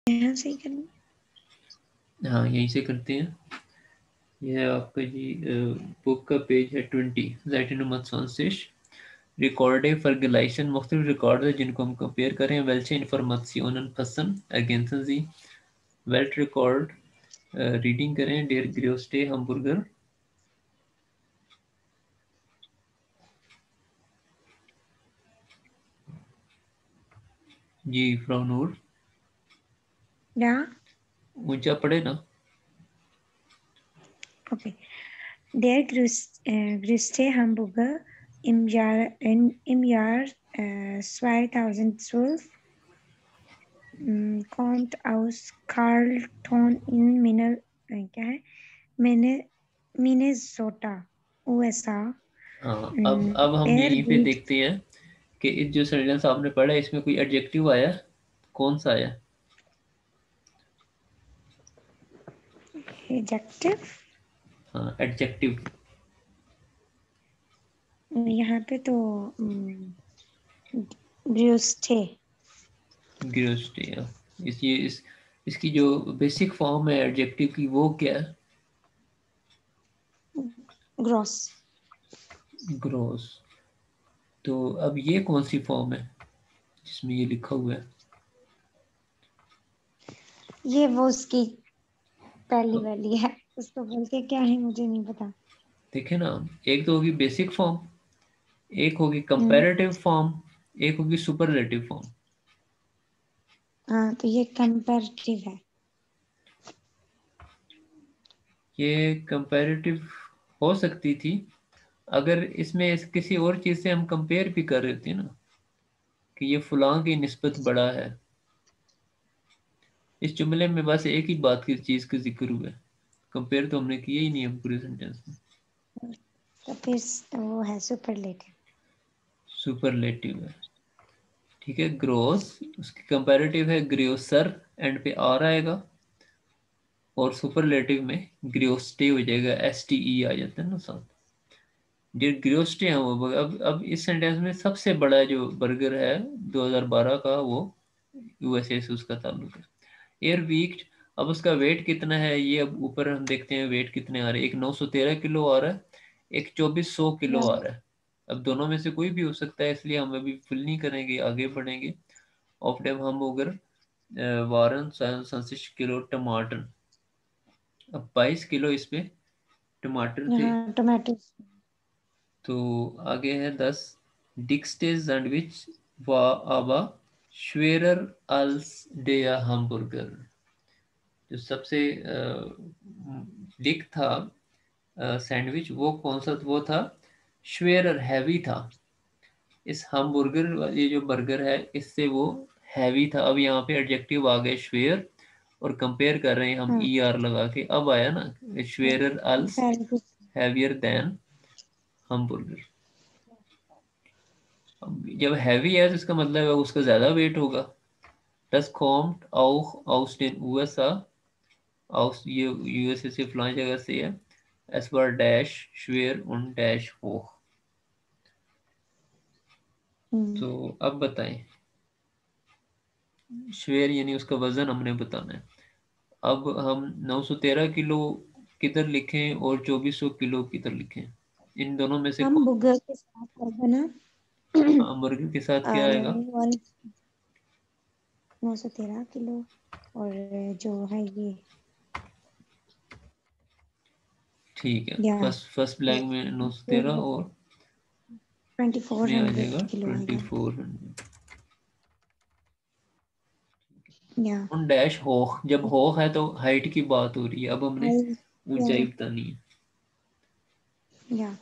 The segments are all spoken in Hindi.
यहाँ से ही करना। हाँ यहीं से करते हैं। यह है आपका जी बुक का पेज है 20 Seite Nummer 20। Rekorde vergleichen मुख्तलिफ रिकॉर्ड है जिनको हम कंपेयर करें। welche Informationen passen ergänzen Sie Welt Record reading करें der größte Hamburger जी फ्रॉम नूर या ऊंचा पड़े ना। okay. Der größte Hamburger im Jahr 2012 kommt aus Carlton in क्या है Minnesota, USA. हाँ अब हम Der यहीं पे देखते हैं कि इस जो सेंटेंस आपने पढ़ा है इसमें कोई एडजेक्टिव आया, कौन सा आया? adjective हाँ एडजेक्टिव। यहाँ पे तो größte ग्रोस्टी। इसकी जो बेसिक फॉर्म है एडजेक्टिव की वो क्या है? gross. ग्रोस। तो अब ये कौन सी फॉर्म है जिसमें ये लिखा हुआ है? ये वो उसकी पहली वाली है, उसको बोल के क्या है मुझे नहीं पता। देखे ना, एक तो होगी बेसिक फॉर्म, एक होगी हम्म, कंपैरेटिव फॉर्म, एक होगी सुपरलेटिव फॉर्म। हाँ तो ये कंपैरेटिव है। ये कंपैरेटिव हो सकती थी अगर इसमें किसी और चीज से हम कंपेयर भी कर रहे थे ना, कि ये फलां की निस्बत बड़ा है। इस जुमले में बस एक ही बात की चीज का जिक्र हुआ है, कंपेयर तो हमने किया ही नहीं हम पूरे सेंटेंस में। तो फिर वो है सुपरलेटिव। सुपरलेटिव है, ठीक है। ग्रोस उसकी कंपैरेटिव है ग्रियोसर, एंड पे आर आएगा, और सुपरलेटिव में ग्रियोस्टे हो जाएगा, एस टी ई आ जाता है ना साथ। जो ग्रियोस्टे है वो अब इस सेंटेंस में सबसे बड़ा जो बर्गर है 2012 का वो यूएसए से उसका ताल्लुक है। एयर वीक्ड, अब उसका वेट कितना है ये अब ऊपर हम देखते हैं वेट कितने आ रहे हैं। एक 913 किलो आ रहा है, एक 2400 किलो आ रहा है। अब दोनों में से कोई भी हो सकता है, इसलिए हम अभी फिल नहीं करेंगे, आगे बढ़ेंगे। ऑफ डेम हम अगर वारन 67 किलो टमाटर, अब 22 किलो इसमें टमाटर थे। यहाँ टोमेटो। तो आगे है 10 डिक्सटे sandwich war aber schwerer als der Hamburger। जो सबसे डिक था सैंडविच, वो कौन सा वो था? श्वेरर, हैवी था। इस hamburger ये जो बर्गर है इससे वो हैवी था। अब यहाँ पे एडजेक्टिव आ गए श्वेयर, और कंपेयर कर रहे हैं हम हाँ ई आर लगा के। अब आया ना श्वेरर अल्स कंपैरेटिव। Heavier than hamburger। अब जब हैवी है तो इसका मतलब है उसका ज्यादा वेट होगा। Das kommt auch aus den USA, aus ये यूएसए से फलां जगह से है। Es war dash schwer und dash hoch। तो अब बताएं, श्वेर यानी उसका वजन हमने बताना है। अब हम 913 किलो किधर लिखें और 2400 किलो किधर लिखें? इन दोनों में से हम बुगर के साथ आएगा ना मुर्गे के साथ क्या आएगा? 913 किलो और जो है ये ठीक है, या फर्स्ट ब्लैंक में 913 और 2400 इसमें आ जाएगा किलो आएगा 2400। या और डैश होख, जब होख है तो हाइट की बात हो रही है, अब हमने या ऊंचाई बतानी है। या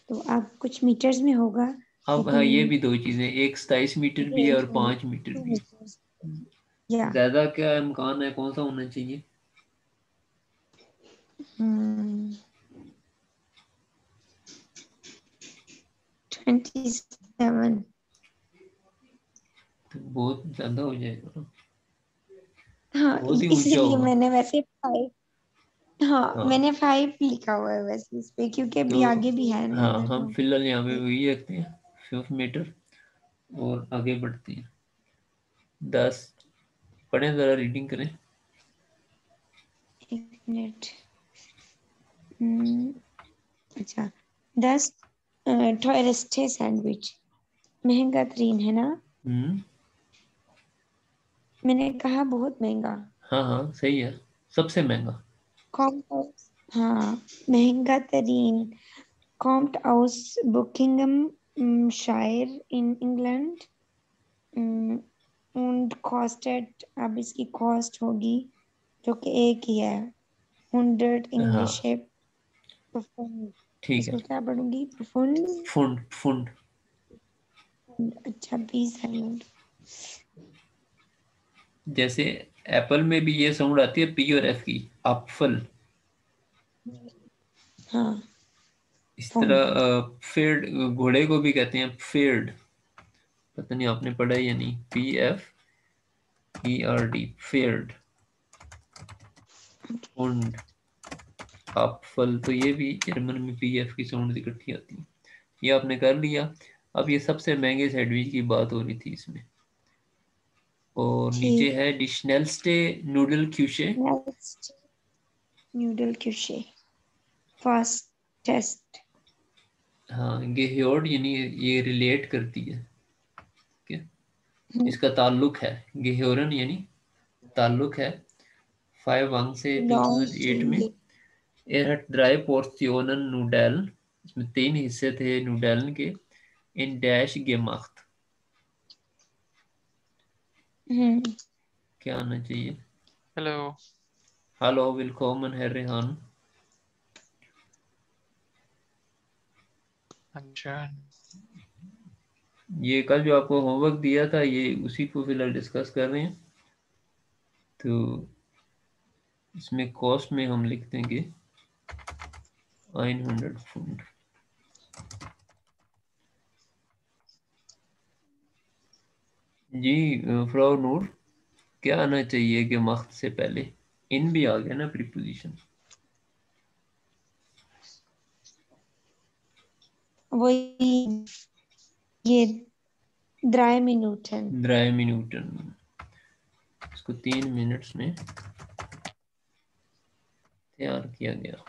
तो अब कुछ मीटर्स में होगा अब हाँ लेकिन ये भी दो चीजें, एक 27 मीटर भी ये है और 5 मीटर भी meters, या है। ज्यादा क्या इम्कान है, कौन सा होना चाहिए? 27। तो बहुत ज्यादा हो जाएगा ना, हाँ बहुत ही ऊंचा इसीलिए होगा। मैंने वैसे 5, हाँ हाँ मैंने 5 लिखा हुआ है वैसे इस पे क्योंकि तो अभी आगे भी है ना हाँ इधर हम तो। फिलहाल यहाँ पे वही रखते हैं 5 मीटर, और आगे बढ़ते हैं। 10 पढ़ें जरा, रीडिंग करें। एक मिनट। अच्छा, 10 टोरेस्टे सैंडविच महंगा तरीन है ना? मैंने कहा बहुत महंगा। हाँ हाँ सही है, सबसे महंगा। हाँ, महंगा तरीन कॉम्प्ट हाउस बुकिंगम शायर इन इंग्लैंड und कॉस्टेड, अब इसकी कॉस्ट होगी जो कि एक ही है 100 हाँ इंग्लिश है। profound, ठीक है। इसको क्या पढ़ूंगी? profound। फुंड फुंड। अच्छा, 20 जैसे एप्पल में भी ये साउंड आती है पी और एफ की, एप्पल। हाँ, इस फोन। तरह फेर्ड, घोड़े को भी कहते हैं फेर्ड। पता नहीं आपने पढ़ा है या नहीं, PFERD, फेर्ड। फुंड, एप्पल, तो ये भी जर्मन में PF की साउंड इकट्ठी आती है। ये आपने कर लिया। अब ये सबसे महंगे सैंडविच की बात हो रही थी इसमें। और नीचे ठीक। है डिशनेलस्टे नूडल क्यूशे। नेक्स्ट, न्यूडल क्यूशे फास्ट टेस्ट। हाँ, गेह्योर्ड यानी ये रिलेट करती है, ठीक है, इसका ताल्लुक है। गेह्योरन यानी ताल्लुक है। 5 से लॉन्ग 2008 में स्ट्रिंग। एरहट ड्राई पोर्सियोनन नूडेल, इसमें 3 हिस्से थे नूडेलन के। इन डैश गेमाख्त, क्या आना चाहिए? हेलो। हेलो, विलकोमन है रेहान। अच्छा, ये कल जो आपको होमवर्क दिया था, ये उसी को फिलहाल डिस्कस कर रहे हैं। तो इसमें कॉस्ट में हम लिख देंगे 900 फुंड। जी फ्राउ नूर, क्या आना चाहिए कि मख्त से पहले? इन भी आ गया ना प्रीपोजिशन। वही, ये 3 मिनट। 3 मिनट। इसको 3 मिनट्स में तैयार किया गया।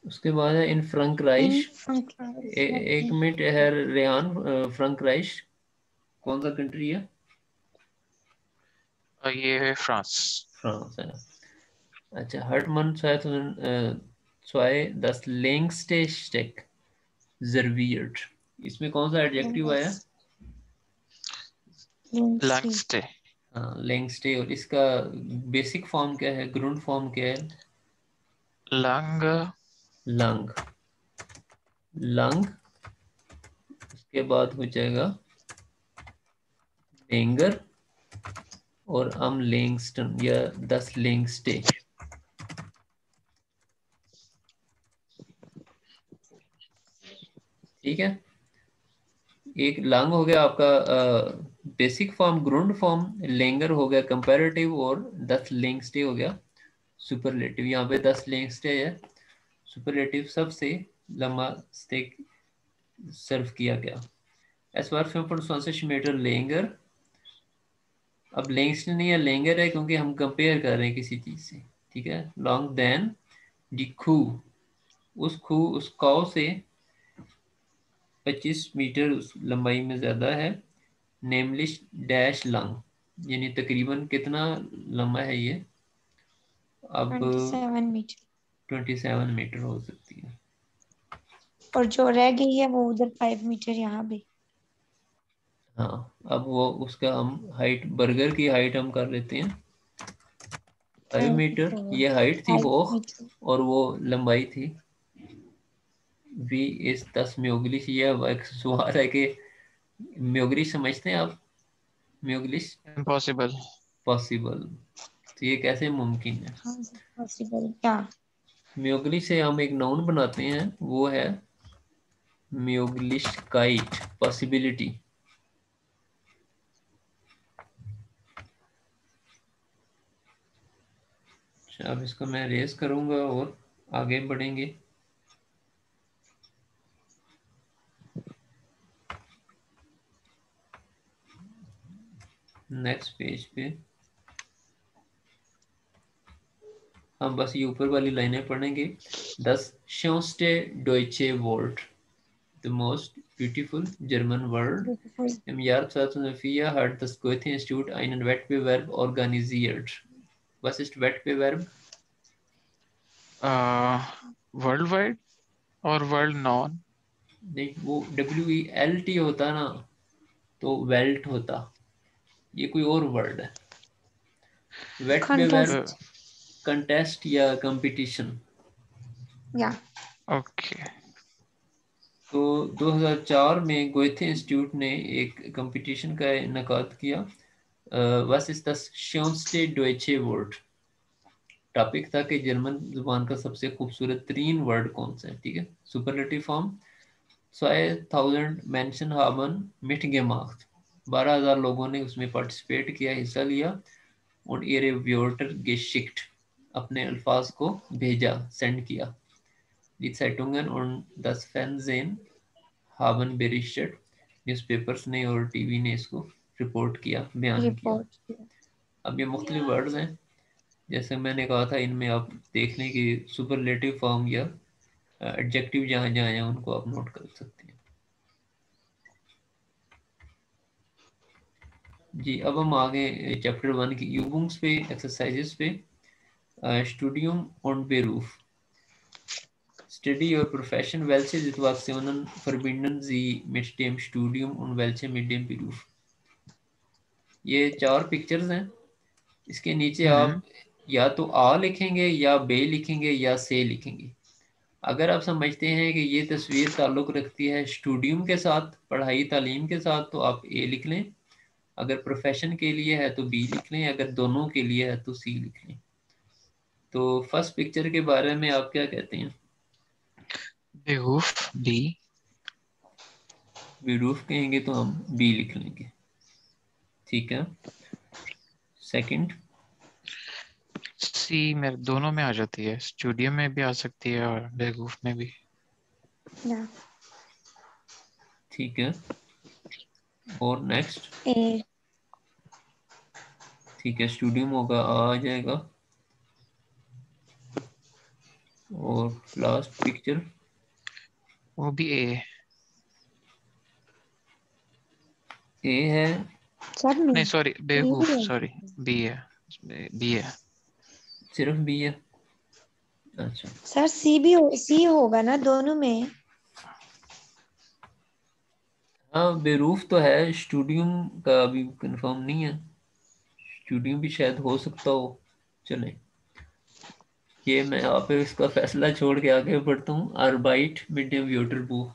उसके बाद है इन इन फ्रंकराइश। फ्रंकराइज। एक मिनट है रेहान, फ्रंकराइश कौन सा कंट्री है? ये है फ्रांस। फ्रांस है। अच्छा, हर्टमन 2002 das längste Stück serviert, इसमें कौन सा एडजेक्टिव आया? Lung stay. हाँ, लेंगस्टे। और इसका बेसिक फॉर्म क्या है, ग्रुंड फॉर्म क्या है? लंग। लंग। लंग, उसके बाद हो जाएगा लेंगर और अम लेंगस्टन या दस लेंगस्टे। ठीक है, एक लंग हो गया आपका बेसिक फॉर्म, ग्रुंड फॉर्म। लेंगर हो गया कंपैरेटिव, और दस लेंगस्टे हो गया सुपरलेटिव। यहाँ पे दस लेंगस्टे है, सुपरलेटिव सबसे लंबा स्टेक सर्व किया गया। Es war 25 मीटर लेंगर। अब लेंगस्टन नहीं है, लेंगर है, क्योंकि हम कंपेयर कर रहे हैं किसी चीज से। ठीक है, लॉन्ग देन डी खू, उस खू, उस काव से 25 मीटर उस लंबाई में ज्यादा है। नेमलिश डैश लंग, यानी तकरीबन कितना लंबा है ये? अब 27 मीटर। 27 मीटर हो सकती है। और जो रह गई है वो उधर 5 मीटर यहाँ भी। हाँ, अब वो उसका हम हाइट, बर्गर की हाइट हम कर लेते हैं 5 मीटर। 24 ये हाइट थी फाइव वो, मीटर और वो लंबाई थी वी इस 10 म्योगलिश। ये अब एक सवाल है कि म्योगलिश समझते हैं आप? म्योगलिश इम्पॉसिबल। पॉसिबल, तो ये कैसे मुमकिन है? हाँ, पॉसिबल क्या? म्योगलिश से हम एक नाउन बनाते हैं, वो है म्योगलिश काइट, पॉसिबिलिटी। अच्छा, अब इसको मैं रेस करूंगा और आगे बढ़ेंगे। पेज पे हम बस ये ऊपर वाली लाइनें पढ़ेंगे। Das schönste deutsche Wort, the most beautiful German word. Beautiful. Im Jahr 2004 hat das Goethe-Institut einen Wettbewerb organisiert. Was ist Wettbewerb? World wide और वर्ल्ड नॉन? नहीं, वो WELT होता ना, तो वेल्ट होता, ये कोई और वर्ड है। वेटबेवर्ब Contest. कंटेस्ट या कंपटीशन। Yeah. ओके। तो 2004 में गोएथे इंस्टीट्यूट ने एक कंपटीशन का इनेकाद किया। Was ist das schönste deutsche Wort? Topic था कि जर्मन जुबान का सबसे खूबसूरत तरीन वर्ड कौन सा है। ठीक है, superlative form 2000 mention haben mitgemacht, 12,000 लोगों ने उसमें पार्टिसिपेट किया, हिस्सा लिया। और ihre Wörter geschickt, अपने अल्फाज को भेजा, सेंड किया। Die Zeitungen und das Fernsehen haben berichtet, newspapers ने और टीवी ने इसको रिपोर्ट किया, बयान किया। Report. अब ये मुख्तलिफ वर्ड्स हैं, जैसे मैंने कहा था, इनमें आप देख लें कि सुपरलेटिव फॉर्म या एडजेक्टिव जहाँ जहाँ हैं उनको आप नोट कर सकते हैं। जी, अब हम आगे चैप्टर 1 की यूबुंग्स पे, एक्सरसाइजेस पे। Studium und Beruf. Study और Profession, welche Situationen verbinden Sie mit dem Studium und welche mit dem Beruf? ये 4 पिक्चर्स हैं, इसके नीचे आप या तो आ लिखेंगे या बे लिखेंगे या से लिखेंगे। अगर आप समझते हैं कि ये तस्वीर ताल्लुक़ रखती है स्टूडियम के साथ, पढ़ाई तालीम के साथ, तो आप ए लिख लें। अगर प्रोफेशन के लिए है तो बी लिख लें, अगर दोनों के लिए है तो सी लिख लें। तो फर्स्ट पिक्चर के बारे में आप क्या कहते हैं? बेवकूफ बी। बेरूफ कहेंगे तो हम बी लिख लेंगे। ठीक है। सेकंड, सी मेरे दोनों में आ जाती है, स्टूडियो में भी आ सकती है और बेवकूफ में भी। Yeah. ठीक है। और नेक्स्ट, A. ठीक है, स्टूडियम होगा, आ जाएगा। और लास्ट पिक्चर, वो भी ए। ए है। सब में नहीं सॉरी, A बेवकूफ, भी है। सॉरी, बी है, बी है। सिर्फ बी है? अच्छा, सर सी होगा ना दोनों में। हाँ, बेरूफ तो है, स्टूडियम का अभी कंफर्म नहीं है, स्टूडियम भी शायद हो सकता हो। चले, ये मैं यहाँ पे इसका फैसला छोड़ के आगे बढ़ता हूँ। आर्बाइट मिड डेम व्योटर बुक,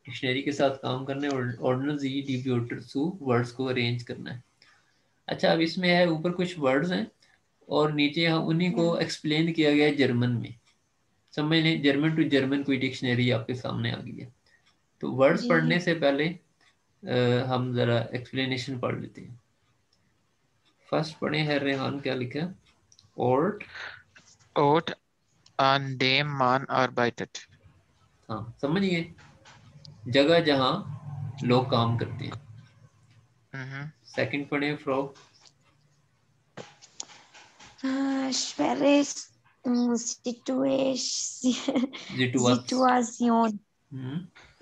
डिक्शनरी के साथ काम करना है, ऑर्डिनल जी डी व्योटर सू, वर्ड्स को अरेंज करना है। अच्छा, अब इसमें है, ऊपर कुछ वर्ड्स हैं और नीचे यहाँ उन्हीं को एक्सप्लेन किया गया है जर्मन में। समझ लें, जर्मन टू जर्मन कोई डिक्शनरी आपके सामने आ गई है। तो वर्ड्स जी। पढ़ने से पहले हम जरा एक्सप्लेनेशन पढ़ लेते हैं। फर्स्ट पढ़े हैं, रेहान क्या लिखा है? Ort, Ort an dem man arbeitet. हाँ समझिए, जगह जहाँ लोग काम करते हैं। सेकंड पढ़े, फ्रो, schwere Situation.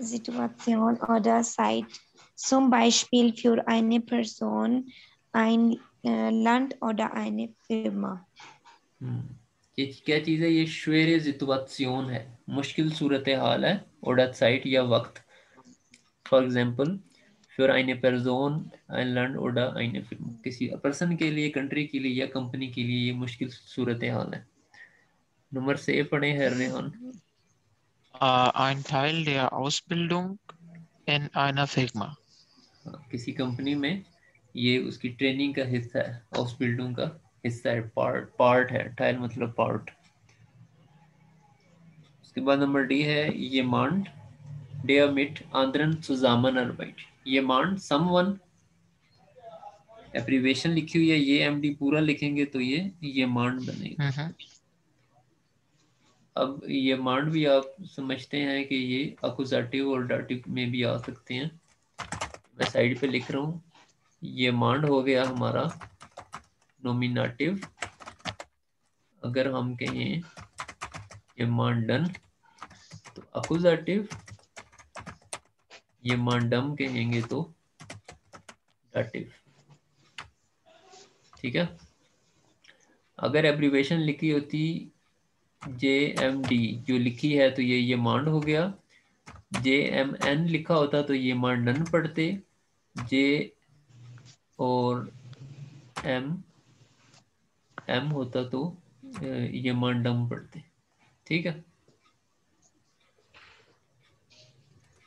Situation oder Zeit. Zum Beispiel für eine Person, ein Land oder eine Firma. ये क्या चीज़ है? ये श्वेरे सिचुएशन है, मुश्किल सूरत हाल है, और साइट या वक्त। For example, für eine Person, ein Land oder eine Firma, किसी पर्सन के लिए, कंट्री के लिए या कंपनी के लिए ये मुश्किल सूरत हाल है। नंबर से पढ़े हैं, Rehan. Ein Teil der Ausbildung in einer Firma. किसी कंपनी में ये उसकी ट्रेनिंग का हिस्सा है, हाउस बिल्डिंग का हिस्सा है, पार्ट है, टाइल मतलब पार्ट। उसके बाद नंबर डी है, ये मांड der mit anderen zusammenarbeitet। ये मांड समवन, एब्रीवेशन लिखी हुई है, ये एमडी पूरा लिखेंगे तो ये मांड बनेगा। अब ये मांड भी आप समझते हैं कि ये अकुजाटिव और डाटिव में भी आ सकते हैं। मैं साइड पे लिख रहा हूँ, ये मांड हो गया हमारा नोमिनेटिव। अगर हम कहें ये मांडन तो अकुजाटिव, ये मांडम कहेंगे तो डाटिव। ठीक है। अगर एब्रीवेशन लिखी होती JMD जो लिखी है तो ये मांड हो गया। JMN लिखा होता तो ये मांडन पढ़ते। J और M होता तो ये मांडम पढ़ते। ठीक है।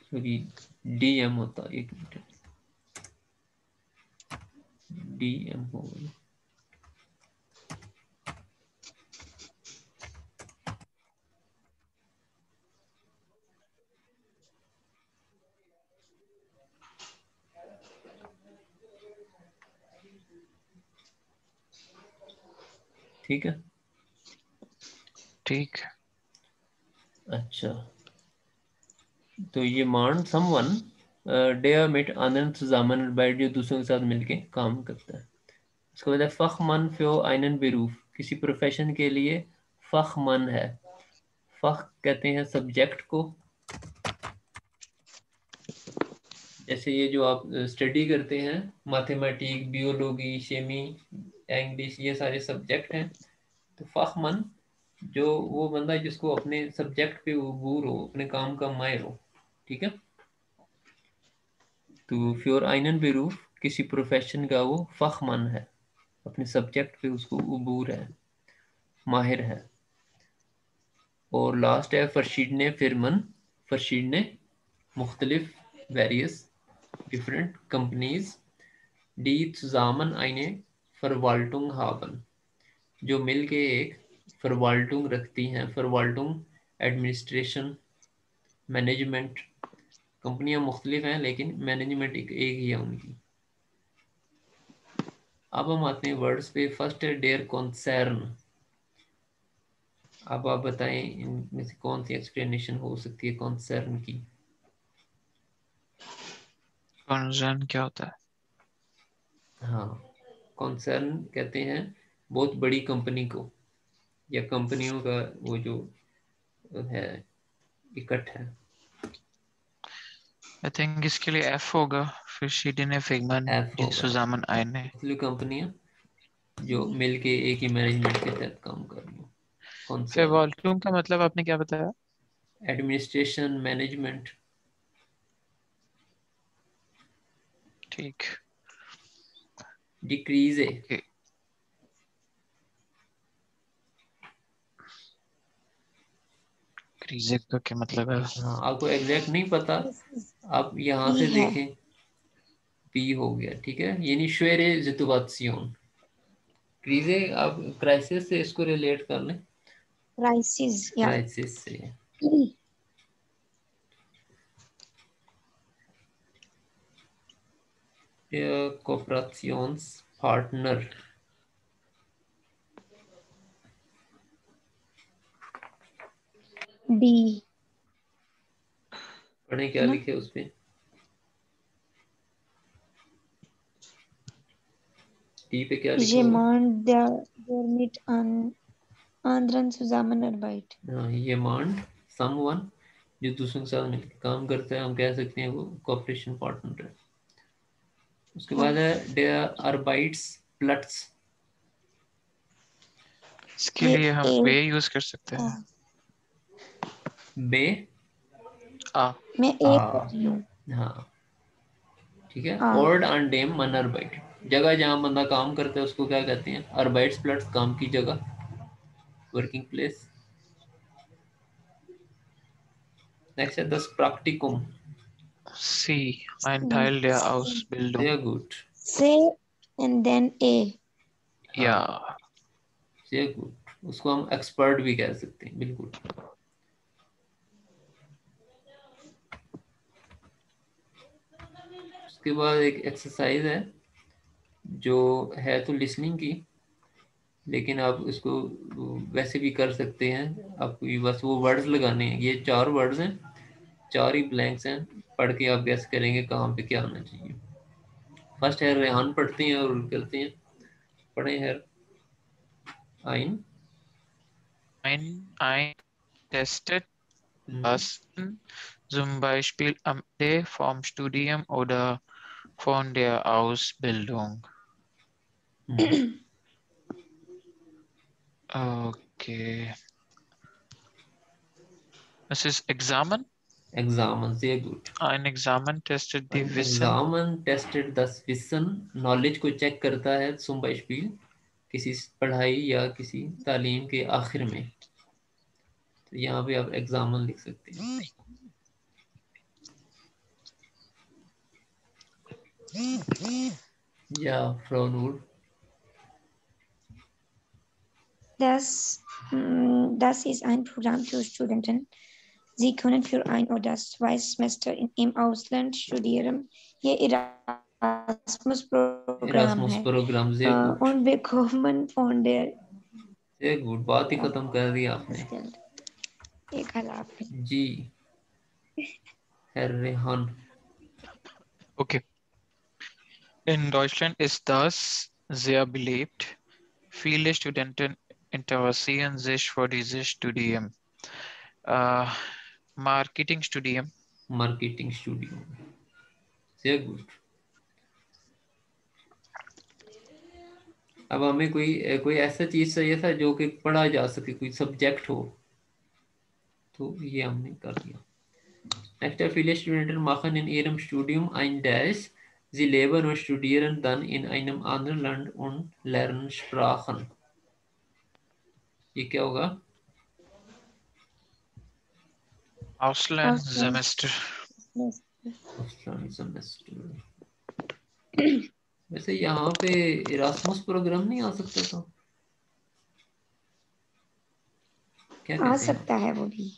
सॉरी DM होता, एक मिनट, DM हो गया। ठीक है। ठीक है। अच्छा, तो ये मान समवन डेयर मिट आनंद zusammen बैठ जो दूसरों के साथ मिलके काम करता है। उसके बाद है फखमन फ्यो आइनन बेरूफ, किसी प्रोफेशन के लिए फखमन है। फख कहते हैं सब्जेक्ट को। जैसे ये जो आप स्टडी करते हैं, मैथमेटिक, बियोलॉजी, शेमी, इंग्लिश, ये सारे सब्जेक्ट हैं। तो फखमन जो वो बंदा है जिसको अपने सब्जेक्ट पे उबूर हो, अपने काम का माहिर हो। ठीक है। तो फ्योर आइनन बेरूफ किसी प्रोफेशन का वो फखमन है, अपने सब्जेक्ट पे उसको उबूर है, माहिर है। और लास्ट है फरशीडने फिरमन, फरशीडने मुख्तलिफ, various, different companies, D zusammen eine Verwaltung haben, जो मिलके एक फरवाल्टुंग रखती हैं। फरवाल्टुंग एडमिनिस्ट्रेशन, मैनेजमेंट। कंपनियां मुख्तलिफ हैं लेकिन मैनेजमेंट एक ही है उनकी। अब हम आते हैं वर्ड्स पे। फर्स्ट है डेयर कॉन्सर्न। अब आप बताएं इनमें से कौन सी एक्सप्लेनेशन हो सकती है कॉन्सर्न की। कंसर्न क्या होता है? हाँ, कॉन्सर्न कहते हैं बहुत बड़ी कंपनी को, या कंपनियों का वो जो है इकट्ठ है। आई थिंक इसके लिए एफ होगा। फिर शीडिने फिगमन एफ डी होगा। सुजामन आयने। मुख्तलिफ कंपनियां जो मिलके एक ही मैनेजमेंट के तहत काम कर रही हो। फिर कॉन्सर्न, वॉल्यूम का मतलब आपने क्या बताया? Administration, management. ठीक। डिक्रीज है। ओके। क्रीजे का क्या मतलब है? हाँ, आपको एग्जैक्ट नहीं पता, आप यहाँ ये से है देखें। पी हो गया। ठीक है, यानी श्वेरे जितुवात्सियोन। क्रीजे आप क्राइसिस से इसको रिलेट कर लें, क्राइसिस या क्राइसिस से। कोऑपरेशंस पार्टनर, डी पढ़े क्या है ना। लिखे उस पे। टी पे क्या लिखा होगा। Jemand der mit anderen Zusammenarbeit. हाँ, ये मांड समवन जो दूसरों के साथ मिलकर काम करता है, हम कह सकते हैं वो कोऑपरेशन पार्टनर है। उसके हाँ, बाद है डेयर आर्बाइट्स प्लट्स। इसके ये लिए हम ए वे यूज कर सकते हाँ, हैं। बे आ। मैं ए कर आ, रही हूँ। हाँ ठीक है। आ ओर्ड एंड डेम मन अरबाइट, जगह जहाँ बंदा काम करता है उसको क्या कहते हैं, अरबाइट्स प्लस काम की जगह, वर्किंग प्लेस। नेक्स्ट है दस प्रैक्टिकम। सी ein Teil der Ausbildung. sehr gut, से and then A. या। हाँ sehr gut, उसको हम एक्सपर्ट भी कह सकते हैं, बिल्कुल। उसके बाद एक एक्सरसाइज है जो है तो लिसनिंग की, लेकिन आप इसको वैसे भी कर सकते हैं। आपको ये बस वो वर्ड्स लगाने हैं। ये 4 वर्ड्स हैं, 4 ही ब्लैंक्स हैं। पढ़ के आप गेस करेंगे कहाँ पे क्या आना चाहिए। फर्स्ट है रेहान पढ़ते हैं और करते हैं। पढ़े है आइन। Ein testet das zum Beispiel am Ende vom Studium oder von der Ausbildung. Okay. Es ist Examen. एग्जामन, sehr gut। Ein Examen testet die Wissen. एग्जामन टेस्टेड दस विसन, नॉलेज को चेक करता है zum Beispiel किसी पढ़ाई या किसी तालीम के आखिर में। तो यहाँ पे आप एग्जामन लिख सकते हैं। या फ्रॉ नूर। Das ist ein Programm für Studenten. Sie können für ein oder zwei Semester im Ausland studieren. ये Erasmus-Programm एरास्मुस है programme, sehr gut। und bekommen von der sehr gut, बात ही खत्म कर दी आपने। das Geld. एक हलाफ है। जी Herr Rehan। Okay. In Deutschland ist das sehr beliebt. Viele Studenten interessieren sich für dieses Studium. Marketingstudium. Marketing studio, sehr gut। अब हमें कोई कोई ऐसा चीज चाहिए था जो कि पढ़ा जा सके, कोई सब्जेक्ट हो, तो ये हमने कर दिया। नेक्स्ट है, viele Studenten machen in ihrem Studium ein Dash, sie leben und studieren dann in einem anderen Land und lernen Sprachen। ये क्या होगा? Auslandssemester. सेमेस्टर। वैसे यहाँ पे इरास्मस प्रोग्राम नहीं आ सकता था? क्या आ कहते हैं? सकता है वो भी।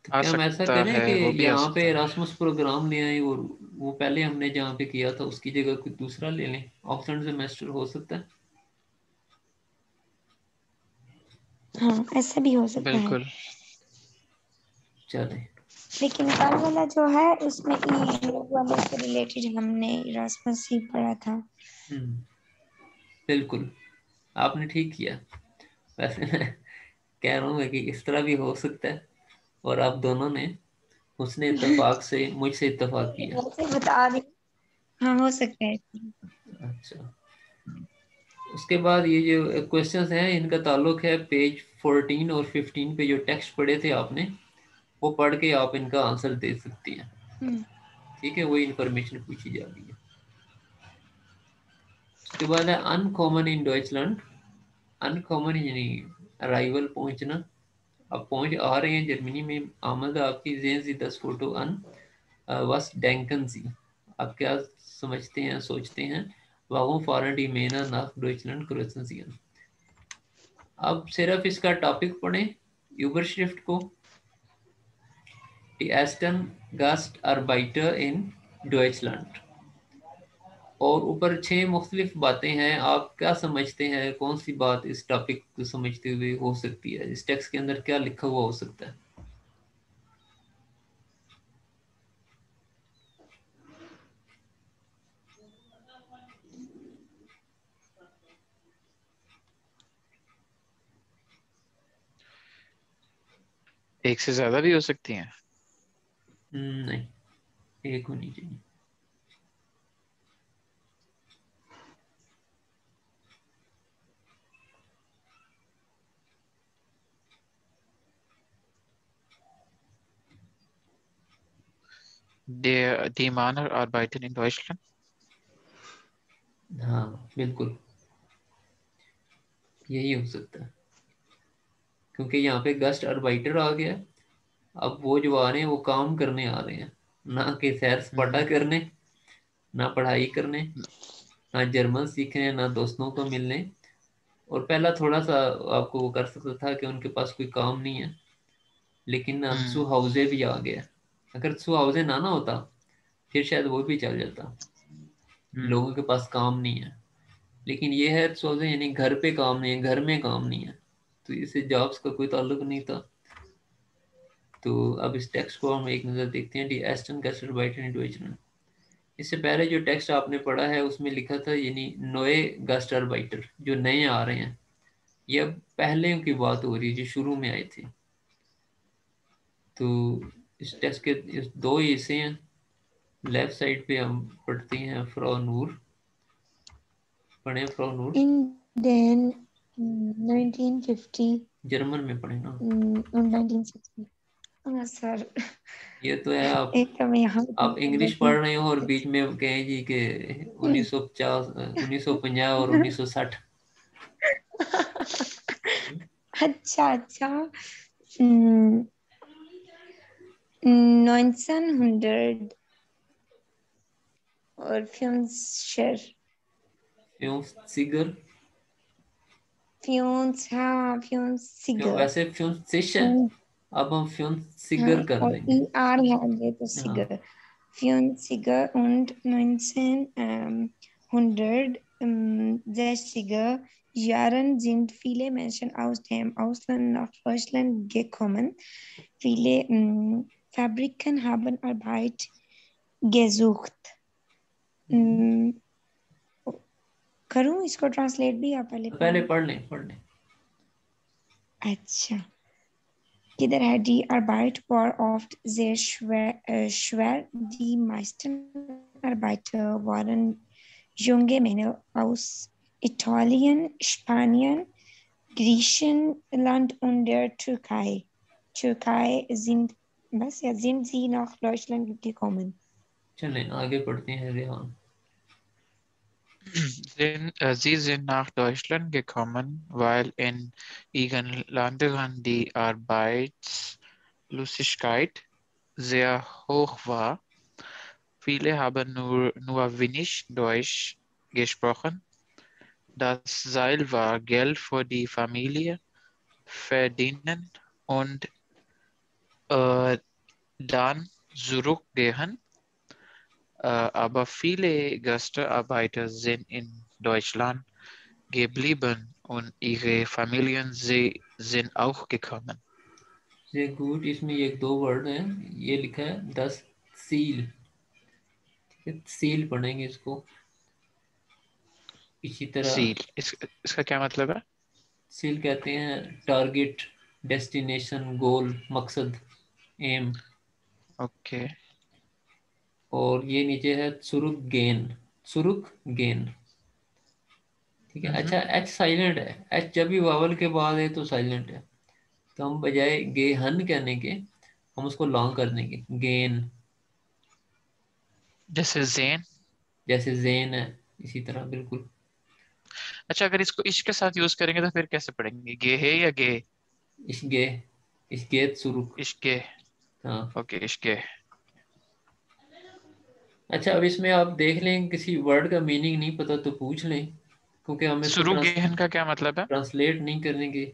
तो आ क्या हम ऐसा सकता करें है, कि वो भी आ यहाँ पे सकता है। इरास्मस प्रोग्राम ले आए और वो पहले हमने जहाँ पे किया था उसकी जगह कोई दूसरा ले लें? ऑक्सफोर्ड सेमेस्टर हो सकता है? हाँ, ऐसा भी हो सकता है। बिल्कुल। चले। लेकिन कल वाला जो है उसमें EU वाले से रिलेटेड हमने इरास्मस ही पढ़ा था। बिल्कुल, आपने ठीक किया। वैसे मैं कह रहा हूँ कि इस तरह भी हो सकता है, और आप दोनों ने उसने इत्तेफाक से मुझसे इत्तेफाक किया। वैसे बता दी। हाँ, हो सकता है। अच्छा, उसके बाद ये जो क्वेश्चंस हैं इनका ताल्लुक है पेज 14 और 15 पे जो टेक्स्ट पढ़े थे आपने, वो पढ़ के आप इनका आंसर दे सकती हैं। ठीक है, वही इंफॉर्मेशन पूछी जा रही है। उसके बाद है अनकॉमन इन डॉइचलैंड। अनकॉमन यानी अराइवल, पहुंचना। अब पहुंच आ रहे हैं जर्मनी में, आमद आपकी जेन सी 10 फोटो अन वस डेंकन सी। आप क्या समझते हैं, सोचते हैं? वागों फॉरन डी मेना नाफ डॉइचलैंड क्रोसेंसियन। अब सिर्फ इसका टॉपिक पढ़ें, यूबरश्रिफ्ट को। Die ersten Gastarbeiter in Deutschland। और ऊपर 6 मुख्तलिफ बातें हैं, आप क्या समझते हैं कौन सी बात इस टॉपिक को समझते हुए हो सकती है? इस टेक्स्ट के अंदर क्या लिखा हुआ हो सकता है? एक से ज्यादा भी हो सकती हैं। नहीं, एक होनी चाहिए। Die Männer arbeiten in Deutschland. हाँ बिल्कुल, यही हो सकता है, क्योंकि यहाँ पे गस्ट अर्बाइटर आ गया। अब वो जो आ रहे हैं वो काम करने आ रहे हैं, ना कि सैर सपाटा करने, ना पढ़ाई करने, ना जर्मन सीखने, ना दोस्तों को मिलने। और पहला थोड़ा सा आपको वो कर सकता था कि उनके पास कोई काम नहीं है, लेकिन अब सू हाउजे भी आ गया। अगर सू हाउजे ना ना होता फिर शायद वो भी चल जाता, लोगों के पास काम नहीं है। लेकिन ये है सू हाउजे यानी घर पे काम नहीं है, घर में काम नहीं है, तो इससे जॉब्स का कोई ताल्लुक नहीं था। तो अब इस टेक्स्ट को हम एक नज़र देखते हैं। डी एस्टन गैस्टरबाइटर इन डॉइचलैंड। इससे पहले जो टेक्स्ट आपने पढ़ा है उसमें लिखा था यानी नोए गास्टारबाइटर, जो नए आ रहे हैं, ये अब पहले की बात हो रही है जो शुरू में आए थे। तो इस टेक्स्ट के इस दो हिस्से हैं। लेफ्ट साइड पे हम पढ़ते हैं फ्रॉ नूर, पढ़े fro Noor. In then 1950 German में पढ़े ना। और 1960। हाँ सर, ये तो है आप एक तो मैं यहाँ आप इंग्लिश पढ़ रहे हो और बीच में कहें जी कि 1950 1950 और 1960। अच्छा अच्छा। 1900 और फ्यूंसर, सिगर हाँ फ्यूंसिगर। वैसे फ्यूंसेशन, अब हम हाँ, फ्यूंसिगर कर और देंगे। ER है आगे तो हाँ Siger. Fjorziger und 1960er Jahren sind viele Menschen aus dem Ausland nach Deutschland gekommen. Viele Fabriken haben Arbeit gesucht. करूँ इसको ट्रांसलेट भी या पहले पहले पढ़ूं? पढ़ लें। अच्छा, किधर है? Die Arbeit war oft sehr schwer. Die meisten Arbeiter waren junge Männer aus Italien, Spanien, Griechenland und der Türkei. Sind sie nach Deutschland gekommen? चलें आगे पढ़ते हैं Rehan. Sie sind nach Deutschland gekommen, weil in ihren Ländern die Arbeitslosigkeit sehr hoch war. Viele haben nur wenig Deutsch gesprochen. Das Ziel war, Geld für die Familie verdienen und dann zurückgehen. Aber viele Gastarbeiter sind in Deutschland geblieben und ihre Familien sind auch gekommen. ये गुड, इसमें ये दो वर्ड हैं, ये लिखा है 10 सील। ठीक है, सील पढ़ेंगे इसको। इसी तरह सील इसका क्या मतलब है? सील कहते हैं टारगेट, डेस्टिनेशन, गोल, मकसद, एम। ओके। और ये नीचे है सुरुक गेन, सुरुक गेन। ठीक है। अच्छा, एच साइलेंट है, एच जब भी वावल के बाद है तो साइलेंट है। तो हम बजाय गेहन कहने के हम उसको लॉन्ग कर देंगे, गेन। जैसे जेन। जैसे जेन है, इसी तरह बिल्कुल। अच्छा, अगर इसको इश्क के साथ यूज करेंगे तो फिर कैसे पढ़ेंगे? गे है या गे? इश्गे, इश्गेत सुरुक। इश्के। हाँ। ओके, इश्के। अच्छा, अब इसमें आप देख लें, किसी वर्ड का मीनिंग नहीं पता तो पूछ लें, क्योंकि हम इसको सुरु गेहन का क्या मतलब है? ट्रांसलेट नहीं करेंगे।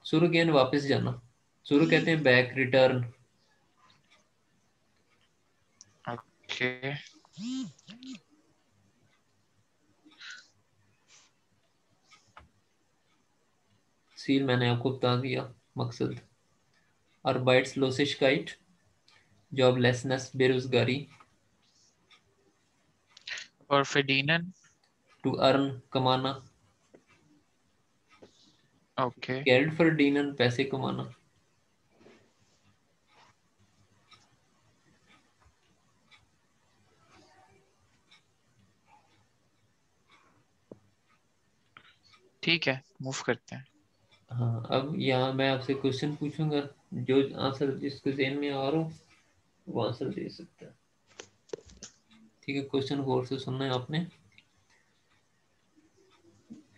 शुरू गेन वापस जाना, शुरू कहते हैं बैक, रिटर्न। ओके। सील मैंने आपको बता दिया, मकसद। Arbeitslosigkeit, जॉबलेसनेस, बेरोजगारी। और फेडिनन। टू अर्न, कमाना। ओके। गेल्ड verdienen, पैसे कमाना। ठीक है, मूव करते हैं। हाँ, अब यहाँ मैं आपसे क्वेश्चन पूछूंगा, जो आंसर जिसके ज़हन में आ रहा हो वो आंसर दे सकता है। ठीक है, क्वेश्चन गौर से सुनना है आपने।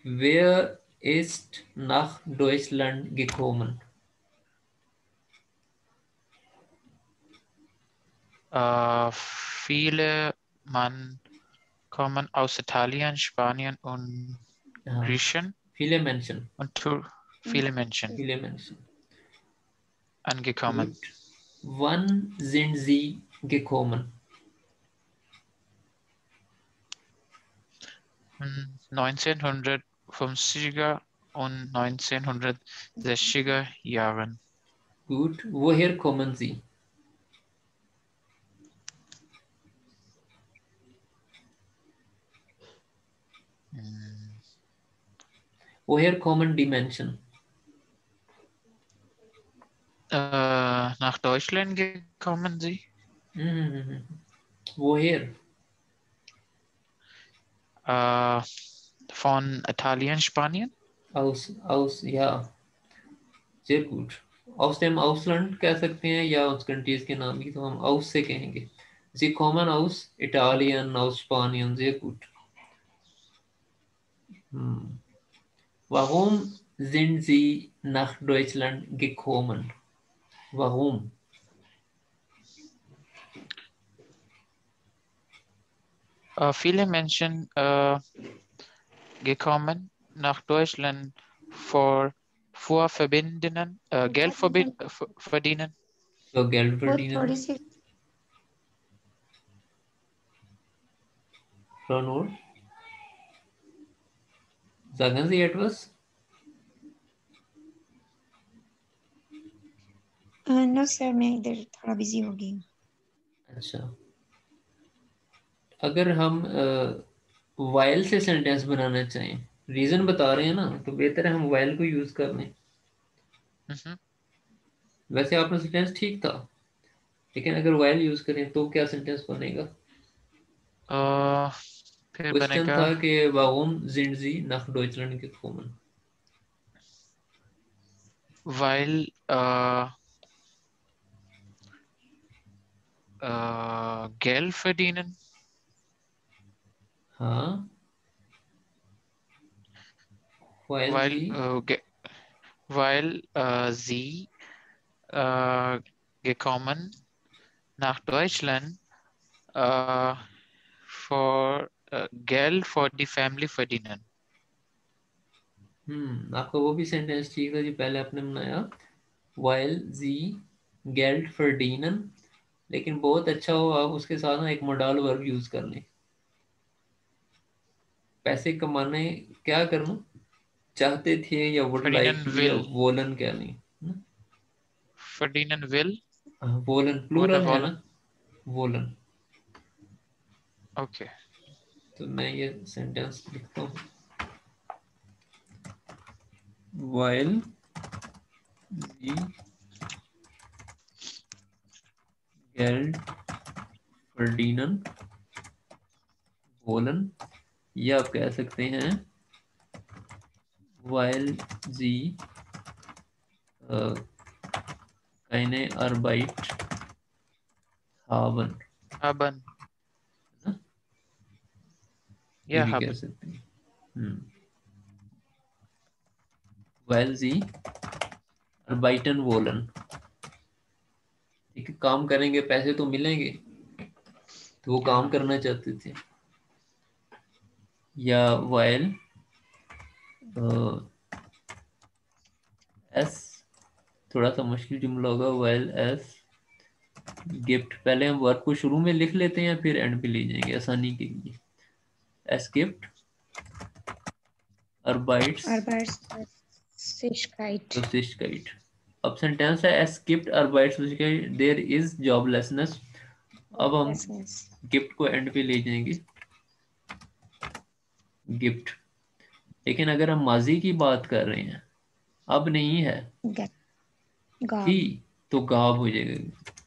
Wer ist nach Deutschland gekommen? Viele Mann kommen aus Italien, Spanien und हाँ, Griechenland viele Menschen, und viele Menschen viele Menschen. angekommen. Gut. Wann sind sie gekommen? 1950er und 1960er Jahren. Gut. Woher kommen sie? Woher kommen die Menschen? Nach Deutschland gekommen sie? Woher? Von Italien, Spanien? Ja, sehr gut. Aus dem Ausland कह सकते हैं या उस कंट्रीज के नाम भी तो हम aus से कहेंगे. Sie kommen aus Italien, aus Spanien, sehr gut. Warum sind Sie nach Deutschland gekommen? Warum? Viele Menschen gekommen nach Deutschland vor verbinden, Geld verdienen. So Geld वो verdienen. थोड़ी सी Von wo? Sagen Sie etwas? No sir मैं इधर थोड़ा बिजी हो गई हूँ. अच्छा, अगर हम वाइल से सेंटेंस बनाना चाहें, रीजन बता रहे हैं ना, तो बेहतर है हम वाइल को यूज कर लें. वैसे आपका सेंटेंस ठीक था, लेकिन अगर वाइल यूज करें तो क्या सेंटेंस बनेगा? फिर क्वेश्चन बनेगा था कि warum sind Sie nach Deutschland gekommen? weil Geld verdienen. हाँ, weil Sie weil sie gekommen nach Deutschland for Geld for die Family verdienen. आपका वो भी सेंटेंस ठीक था जो पहले आपने बनाया, while Sie Geld verdienen, लेकिन बहुत अच्छा हो आप उसके साथ ना एक मोडाल वर्ब यूज कर लें. पैसे कमाने क्या करना चाहते थे या वुड लाइक Verdienen टू या will. वोलन कह लें. Verdienen will वोलन oder प्लूरल है ना, wollen. वोलन. Okay. तो मैं ये सेंटेंस लिखता हूँ, while Sie Geld verdienen wollen, या आप कह सकते हैं while Sie keine Arbeit haben. Haben. है ना? ये Ja, भी कह haben. सकते हैं. while Sie arbeiten wollen, एक काम करेंगे पैसे तो मिलेंगे, तो वो काम Genau. करना चाहते थे. या while एस, थोड़ा सा मुश्किल जुमला होगा, while एस गिफ्ट. पहले हम वर्ब को शुरू में लिख लेते हैं फिर एंड पे ले जाएंगे आसानी के लिए. एस गिफ्ट Arbeitslosigkeit. अब सेंटेंस है एस गिफ्ट Arbeitslosigkeit, देयर इज जॉबलेसनेस. अब हम गिफ्ट को एंड पे ले जाएंगे, गिफ्ट. लेकिन अगर हम माजी की बात कर रहे हैं, अब नहीं है थी, तो गाब हो जाएगा,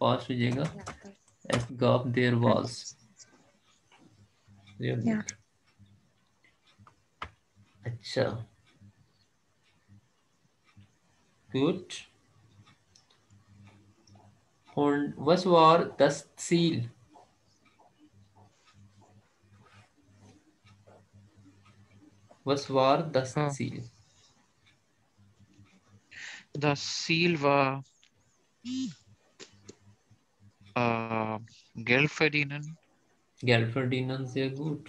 पास हो जाएगा. एस गाब देयर वाज. अच्छा, good. Und was war das Ziel? Was war das Ziel? Das Ziel war Geld verdienen. Geld verdienen, sehr gut.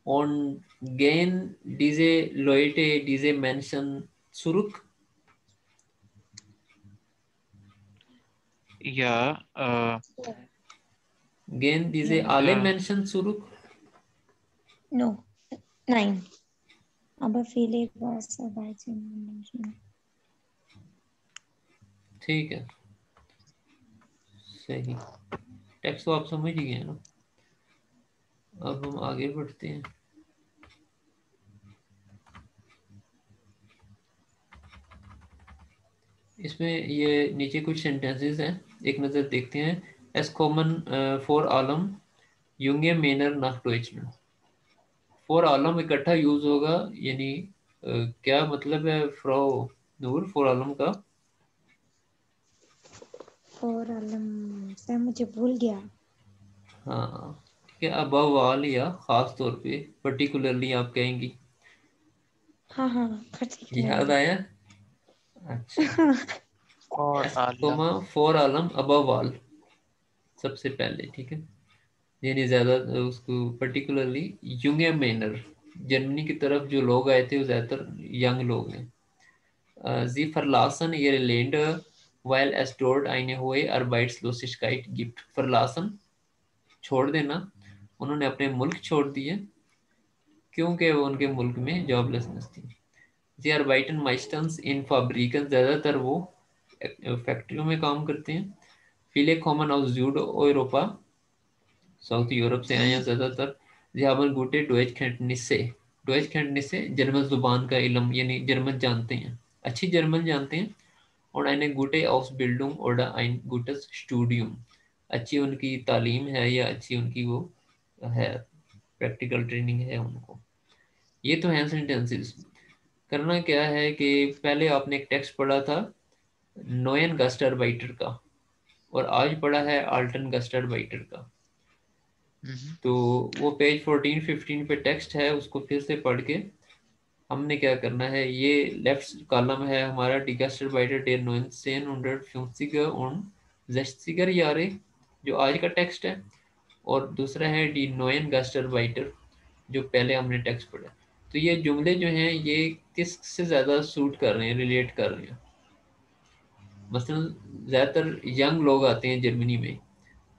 Und gehen diese Leute, diese Menschen zurück? Ja. Gehen diese alle Menschen zurück? No. Nein. Aber viele ठीक है, सही. टेक्स्ट तो आप समझ ही गए ना. अब हम आगे बढ़ते हैं. इसमें ये नीचे कुछ सेंटेंसेस हैं, एक नज़र देखते हैं। एस कॉमन फॉर आलम यूंगे मेनर nach Deutschland। फॉर आलम इकट्ठा यूज होगा, यानी क्या मतलब है फ्रो नूर फॉर आलम का? और आलम सर मुझे भूल गया। हाँ ठीक है, अबव ऑल या खास तौर पे, पर्टिकुलरली आप कहेंगी। हाँ हाँ याद पर्टिकुलरली। आया? अच्छा। और एस आलम। कोमा फॉर आलम अबव ऑल, सबसे पहले, ठीक है, यानी ज्यादा उसको पर्टिकुलरली। युंगे मेनर, जर्मनी की तरफ जो लोग आए थे वो ज्यादातर यंग लोग हैं। Sie verlassen ihre Länder, weil es dort eine hohe Arbeitslosigkeit gibt। verlassen छोड़ देना, उन्होंने अपने मुल्क छोड़ दिए क्योंकि वो उनके मुल्क में जॉबलेसनेस थी। Sie arbeiten meistens in Fabriken, ज्यादातर वो फैक्ट्रियों में काम करते हैं। Viele kommen aus Südeuropa, south Europe से आए हैं ज्यादातर। जहाँ गुटे डोइच कैंटनिसे जर्मन जुबान का इलम, यानी जर्मन जानते हैं, अच्छी जर्मन जानते हैं। और eine gute Ausbildung oder ein gutes Studium, अच्छी उनकी तालीम है या अच्छी उनकी वो है, प्रैक्टिकल ट्रेनिंग है उनको। ये तो हैं सेंटेंसेस। करना क्या है कि पहले आपने एक टेक्स्ट पढ़ा था नोयन गस्टरबाइटर का, और आज पढ़ा है आल्टन गस्टरबाइटर का। तो वो पेज 14-15 पे टेक्स्ट है, उसको फिर से पढ़ के हमने क्या करना है, ये लेफ्ट कॉलम है हमारा D गस्टरबाइटर der 1950 und 60er Jahre, जो आज का टेक्स्ट है। और दूसरा है डी नोयन गस्टरबाइटर, जो पहले हमने टेक्स्ट पढ़ा। तो ये जुमले जो हैं ये किस से ज़्यादा सूट कर रहे हैं, रिलेट कर रहे हैं? मसलन ज़्यादातर यंग लोग आते हैं जर्मनी में,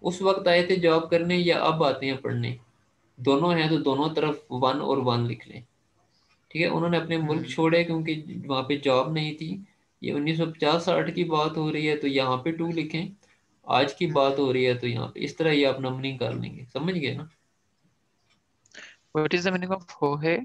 उस वक्त आए थे जॉब करने या अब आते हैं पढ़ने? दोनों हैं तो दोनों तरफ वन और वन लिख लें, ठीक है। उन्होंने अपने मुल्क छोड़े क्योंकि वहाँ पे जॉब नहीं थी। ये 1950-60 की बात हो रही है तो यहाँ पे टू लिखें, आज की बात हो रही है तो यहाँ पे, इस तरह ये आप नंबरिंग कर लेंगे, समझ गए ना? What is the meaning of हो है?